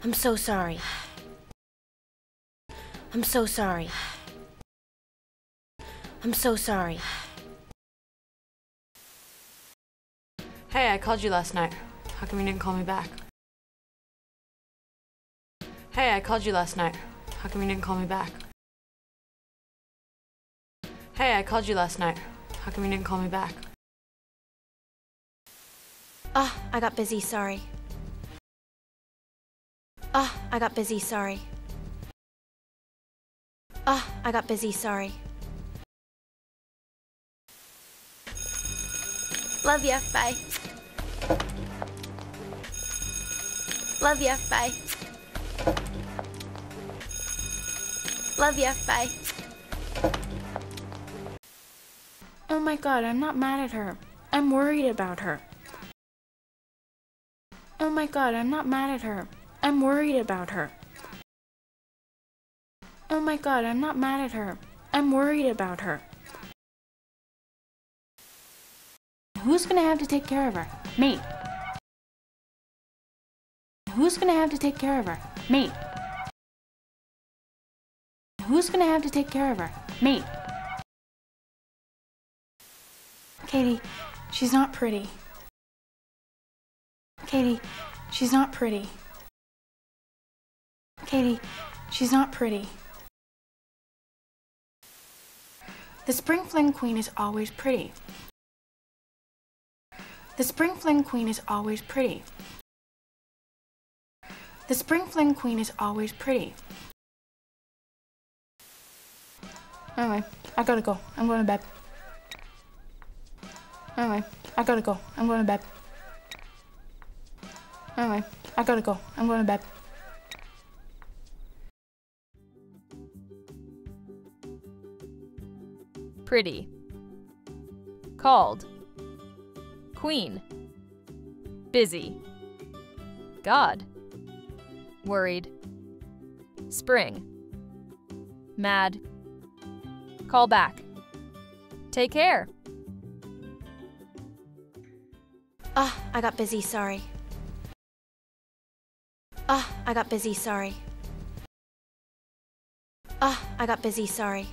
I'm so sorry. I'm so sorry. I'm so sorry. Hey, I called you last night. How come you didn't call me back? Hey, I called you last night. How come you didn't call me back? Hey, I called you last night. How come you didn't call me back? I got busy, sorry. I got busy, sorry. I got busy, sorry. Love ya, bye. Love ya, bye. Love ya, bye. Oh my God, I'm not mad at her. I'm worried about her. Oh my God, I'm not mad at her. I'm worried about her. Oh my God, I'm not mad at her. I'm worried about her. Who's gonna have to take care of her? Me. Who's gonna have to take care of her? Me. Who's gonna have to take care of her? Me. Katie, she's not pretty. Katie, she's not pretty. Katie, she's not pretty. The spring fling queen is always pretty. The spring fling queen is always pretty. The spring fling queen is always pretty. Anyway, I gotta go. I'm going to bed. Anyway, I gotta go. I'm going to bed. Anyway, I gotta go. I'm going to bed. Pretty. Called. Queen. Busy. God. Worried. Spring. Mad. Call back. Take care. I got busy, sorry. I got busy, sorry. I got busy, sorry.